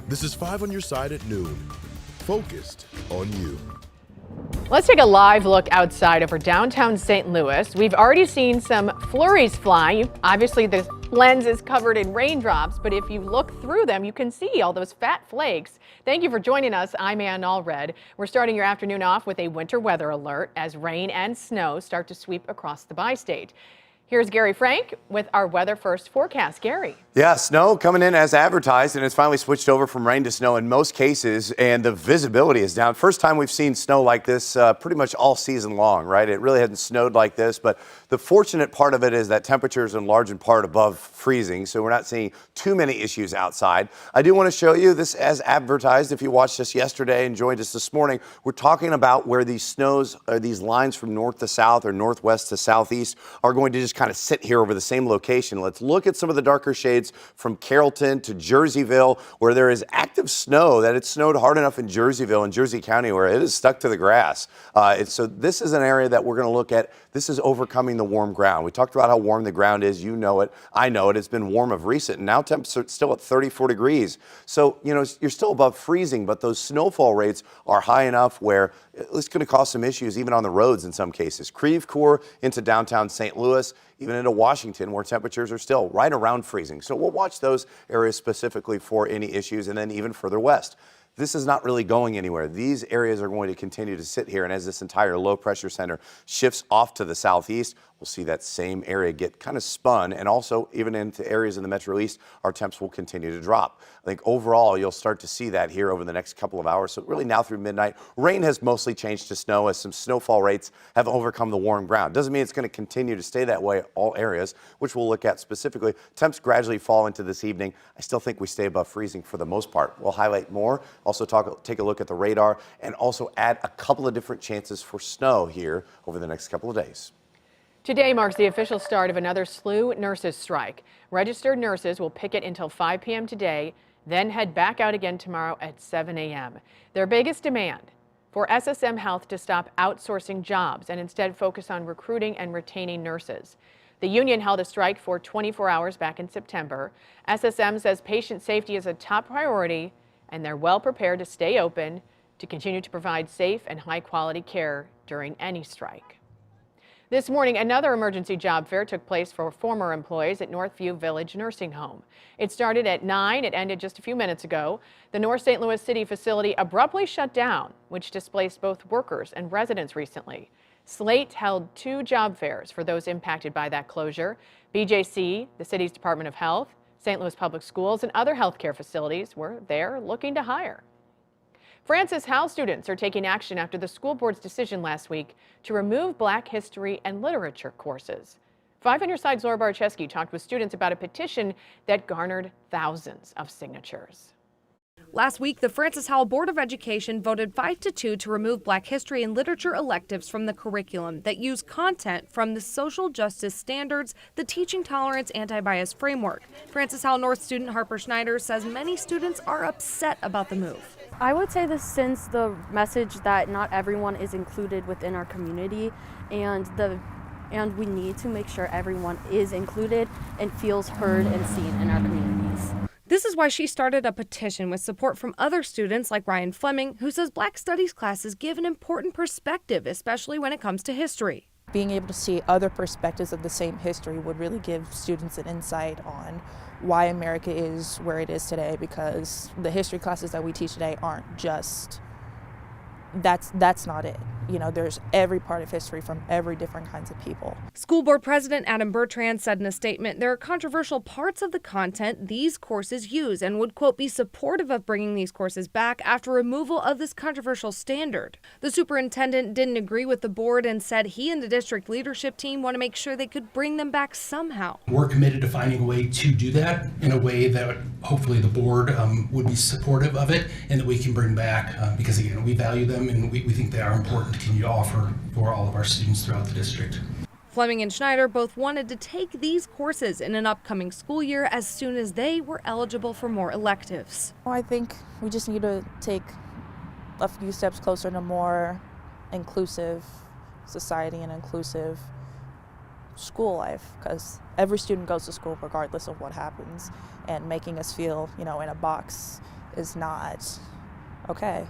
This is 5 on your side at noon. Focused on you. Let's take a live look outside over downtown St. Louis. We've already seen some flurries fly. Obviously, the lens is covered in raindrops, but if you look through them, you can see all those fat flakes. Thank you for joining us. I'm Ann Allred. We're starting your afternoon off with a winter weather alert as rain and snow start to sweep across the bi-state. Here's Gary Frank with our Weather First forecast. Gary. Yeah, snow coming in as advertised, and it's finally switched over from rain to snow in most cases, and the visibility is down. First time we've seen snow like this pretty much all season long, right? It really hasn't snowed like this, but the fortunate part of it is that temperatures are in large in part above freezing, so we're not seeing too many issues outside. I do want to show you this as advertised. If you watched us yesterday and joined us this morning, we're talking about where these snows, or these lines from north to south or northwest to southeast are going to just kind of sit here over the same location. Let's look at some of the darker shades from Carrollton to Jerseyville, where there is active snow, that it snowed hard enough in Jerseyville and Jersey County where it is stuck to the grass. So this is an area that we're going to look at. This is overcoming the warm ground. We talked about how warm the ground is. You know it. I know it. It's been warm of recent, and now temps are still at 34 degrees. So, you know, you're still above freezing, but those snowfall rates are high enough where it's going to cause some issues even on the roads in some cases. Creve Coeur into downtown St. Louis, even into Washington, where temperatures are still right around freezing. So we'll watch those areas specifically for any issues, and then even further west. This is not really going anywhere. These areas are going to continue to sit here, and as this entire low pressure center shifts off to the southeast, we'll see that same area get kind of spun, and also even into areas in the Metro East, our temps will continue to drop. I think overall, you'll start to see that here over the next couple of hours. So really now through midnight, rain has mostly changed to snow as some snowfall rates have overcome the warm ground. Doesn't mean it's going to continue to stay that way all areas, which we'll look at specifically. Temps gradually fall into this evening. I still think we stay above freezing for the most part. We'll highlight more, also take a look at the radar, and also add a couple of different chances for snow here over the next couple of days. Today marks the official start of another SLU nurses strike. Registered nurses will picket until 5 p.m. today, then head back out again tomorrow at 7 a.m. Their biggest demand for SSM Health to stop outsourcing jobs and instead focus on recruiting and retaining nurses. The union held a strike for 24 hours back in September. SSM says patient safety is a top priority, and they're well prepared to stay open to continue to provide safe and high quality care during any strike. This morning, another emergency job fair took place for former employees at Northview Village Nursing Home. It started at 9. It ended just a few minutes ago. The North St. Louis City facility abruptly shut down, which displaced both workers and residents recently. Slate held 2 job fairs for those impacted by that closure. BJC, the city's Department of Health, St. Louis Public Schools, and other healthcare facilities were there looking to hire. Francis Howell students are taking action after the school board's decision last week to remove Black history and literature courses. 5 on your side's Laura Barczewski talked with students about a petition that garnered thousands of signatures. Last week, the Francis Howell Board of Education voted 5-2 to remove Black history and literature electives from the curriculum that use content from the social justice standards, the teaching tolerance anti-bias framework. Francis Howell North student Harper Schneider says many students are upset about the move. I would say this sends the message that not everyone is included within our community, and we need to make sure everyone is included and feels heard and seen in our communities. This is why she started a petition with support from other students like Ryan Fleming, who says Black Studies classes give an important perspective, especially when it comes to history. Being able to see other perspectives of the same history would really give students an insight on why America is where it is today, because the history classes that we teach today aren't just, that's not it. You know, there's every part of history from every different kinds of people. School Board President Adam Bertrand said in a statement there are controversial parts of the content these courses use and would, quote, be supportive of bringing these courses back after removal of this controversial standard. The superintendent didn't agree with the board and said he and the district leadership team want to make sure they could bring them back somehow. We're committed to finding a way to do that in a way that hopefully the board would be supportive of it and that we can bring back because, again, we value them and we think they are important to continue to offer for all of our students throughout the district. Fleming and Schneider both wanted to take these courses in an upcoming school year as soon as they were eligible for more electives. Well, I think we just need to take a few steps closer to more inclusive society and inclusive school life, because every student goes to school regardless of what happens, and making us feel, in a box is not okay.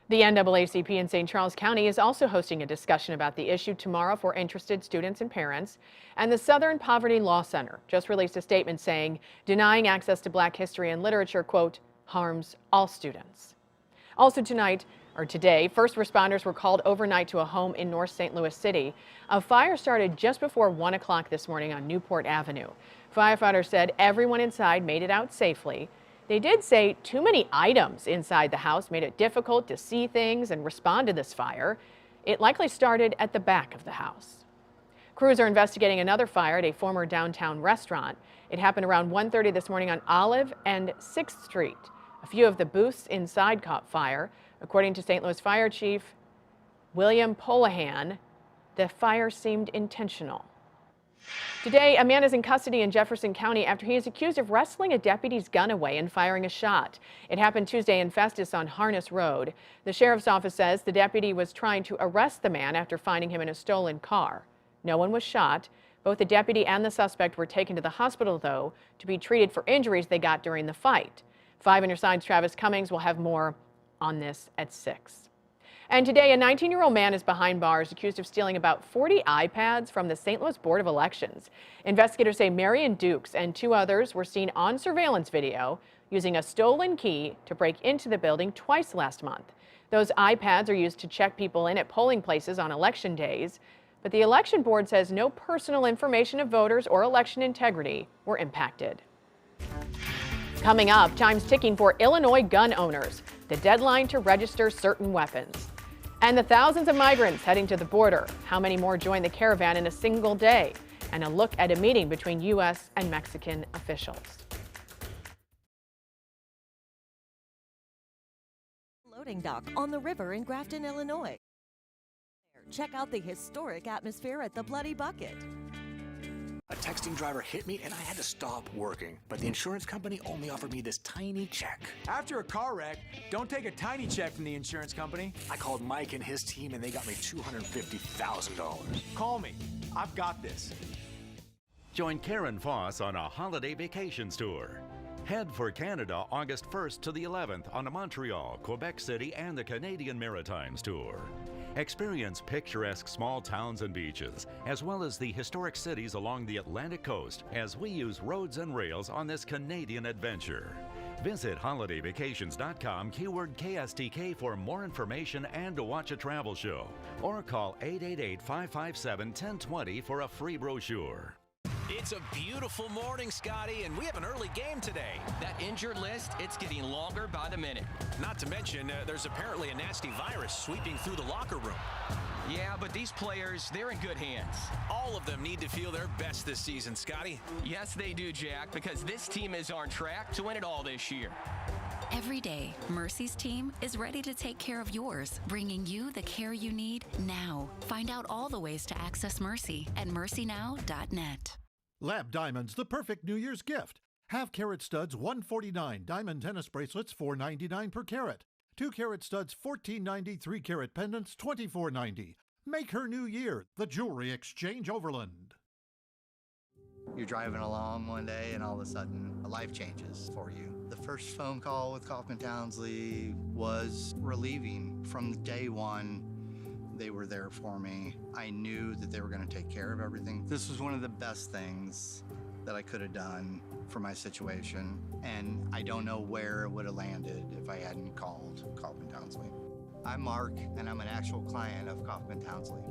The NAACP in St. Charles County is also hosting a discussion about the issue tomorrow for interested students and parents. And the Southern Poverty Law Center just released a statement saying denying access to Black history and literature, quote, harms all students. Also today, first responders were called overnight to a home in North St. Louis City. A fire started just before 1 o'clock this morning on Newport Avenue. Firefighters said everyone inside made it out safely. They did say too many items inside the house made it difficult to see things and respond to this fire. It likely started at the back of the house. Crews are investigating another fire at a former downtown restaurant. It happened around 1:30 this morning on Olive and 6th Street. A few of the booths inside caught fire. According to St. Louis Fire Chief William Polahan, the fire seemed intentional. Today, a man is in custody in Jefferson County after he is accused of wrestling a deputy's gun away and firing a shot. It happened Tuesday in Festus on Harness Road. The sheriff's office says the deputy was trying to arrest the man after finding him in a stolen car. No one was shot. Both the deputy and the suspect were taken to the hospital, though, to be treated for injuries they got during the fight. 5 on your side's Travis Cummings will have more on this at 6. And today, a 19-year-old man is behind bars accused of stealing about 40 iPads from the St. Louis Board of Elections. Investigators say Marion Dukes and 2 others were seen on surveillance video using a stolen key to break into the building twice last month. Those iPads are used to check people in at polling places on election days. But the election board says no personal information of voters or election integrity were impacted. Coming up, time's ticking for Illinois gun owners, the deadline to register certain weapons. And the thousands of migrants heading to the border. How many more join the caravan in a single day? And a look at a meeting between U.S. and Mexican officials. Loading dock on the river in Grafton, Illinois. Check out the historic atmosphere at the Bloody Bucket. A texting driver hit me and I had to stop working, but the insurance company only offered me this tiny check. After a car wreck, don't take a tiny check from the insurance company. I called Mike and his team and they got me $250,000. Call me. I've got this. Join Karen Foss on a holiday vacations tour. Head for Canada August 1st to the 11th on a Montreal, Quebec City, and the Canadian Maritimes tour. Experience picturesque small towns and beaches, as well as the historic cities along the Atlantic coast as we use roads and rails on this Canadian adventure. Visit holidayvacations.com keyword KSTK for more information and to watch a travel show. Or call 888-557-1020 for a free brochure. It's a beautiful morning, Scotty, and we have an early game today. That injured list, it's getting longer by the minute. Not to mention, there's apparently a nasty virus sweeping through the locker room. Yeah, but these players, they're in good hands. All of them need to feel their best this season, Scotty. Yes, they do, Jack, because this team is on track to win it all this year. Every day, Mercy's team is ready to take care of yours, bringing you the care you need now. Find out all the ways to access Mercy at mercynow.net. Lab Diamonds, the perfect New Year's gift. Half carat studs $149, diamond tennis bracelets $4.99 per carat. 2 carat studs $14.90, 3 carat pendants $24.90. Make her New Year, the Jewelry Exchange Overland. You're driving along one day and all of a sudden life changes for you. The first phone call with Kaufman Townsley was relieving. From day one, they were there for me. I knew that they were going to take care of everything. This was one of the best things that I could have done for my situation, and I don't know where it would have landed if I hadn't called Kaufman Townsley. I'm Mark, and I'm an actual client of Kaufman Townsley.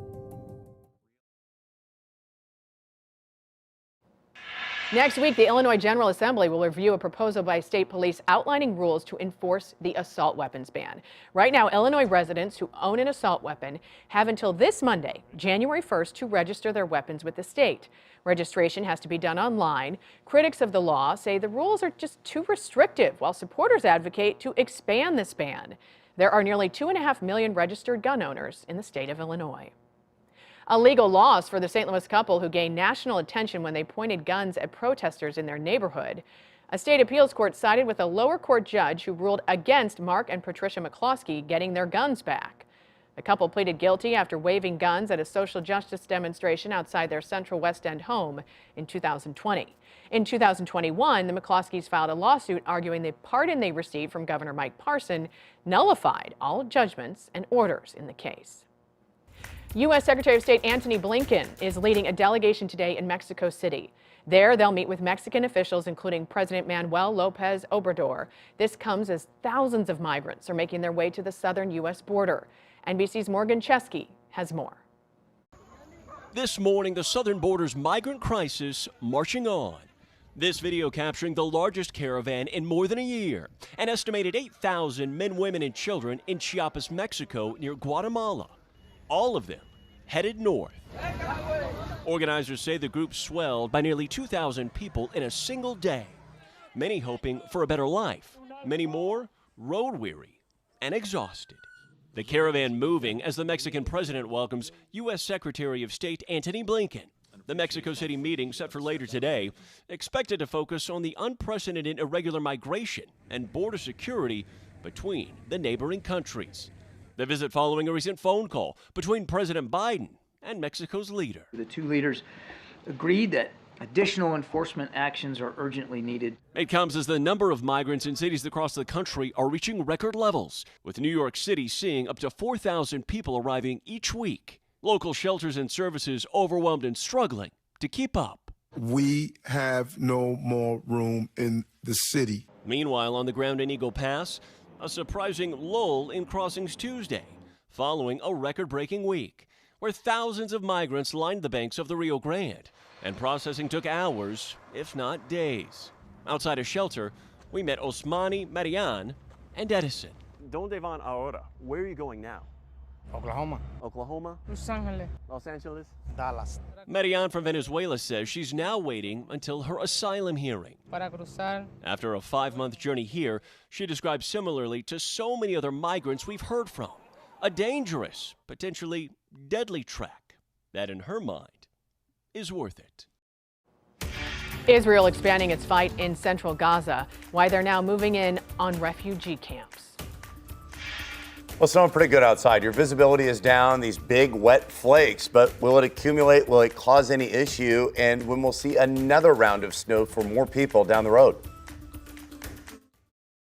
Next week, the Illinois General Assembly will review a proposal by state police outlining rules to enforce the assault weapons ban. Right now, Illinois residents who own an assault weapon have until this Monday, January 1st, to register their weapons with the state. Registration has to be done online. Critics of the law say the rules are just too restrictive, while supporters advocate to expand this ban. There are nearly 2.5 million registered gun owners in the state of Illinois. A legal loss for the St. Louis couple who gained national attention when they pointed guns at protesters in their neighborhood. A state appeals court sided with a lower court judge who ruled against Mark and Patricia McCloskey getting their guns back. The couple pleaded guilty after waving guns at a social justice demonstration outside their Central West End home in 2020. In 2021, the McCloskeys filed a lawsuit arguing the pardon they received from Governor Mike Parson nullified all judgments and orders in the case. U.S. Secretary of State Antony Blinken is leading a delegation today in Mexico City. There, they'll meet with Mexican officials, including President Manuel Lopez Obrador. This comes as thousands of migrants are making their way to the southern U.S. border. NBC's Morgan Chesky has more. This morning, the southern border's migrant crisis marching on. This video capturing the largest caravan in more than a year. An estimated 8,000 men, women, and children in Chiapas, Mexico, near Guatemala. All of them headed north. Organizers say the group swelled by nearly 2,000 people in a single day. Many hoping for a better life. Many more road weary and exhausted. The caravan moving as the Mexican president welcomes U.S. Secretary of State Antony Blinken. The Mexico City meeting set for later today, expected to focus on the unprecedented irregular migration and border security between the neighboring countries. The visit following a recent phone call between President Biden and Mexico's leader. The two leaders agreed that additional enforcement actions are urgently needed. It comes as the number of migrants in cities across the country are reaching record levels, with New York City seeing up to 4,000 people arriving each week. Local shelters and services overwhelmed and struggling to keep up. We have no more room in the city. Meanwhile, on the ground in Eagle Pass, a surprising lull in crossings Tuesday, following a record-breaking week, where thousands of migrants lined the banks of the Rio Grande, and processing took hours, if not days. Outside a shelter, we met Osmani, Marian, and Edison. ¿Dónde van ahora? Where are you going now? Oklahoma. Oklahoma? Los Angeles. Los Angeles? Dallas. Marian from Venezuela says she's now waiting until her asylum hearing. Para cruzar. After a 5-month journey here, she describes similarly to so many other migrants we've heard from. A dangerous, potentially deadly track that, in her mind, is worth it. Israel expanding its fight in central Gaza, why they're now moving in on refugee camps. Well, snowing pretty good outside. Your visibility is down, these big wet flakes, but will it accumulate? Will it cause any issue? And when we'll see another round of snow for more people down the road?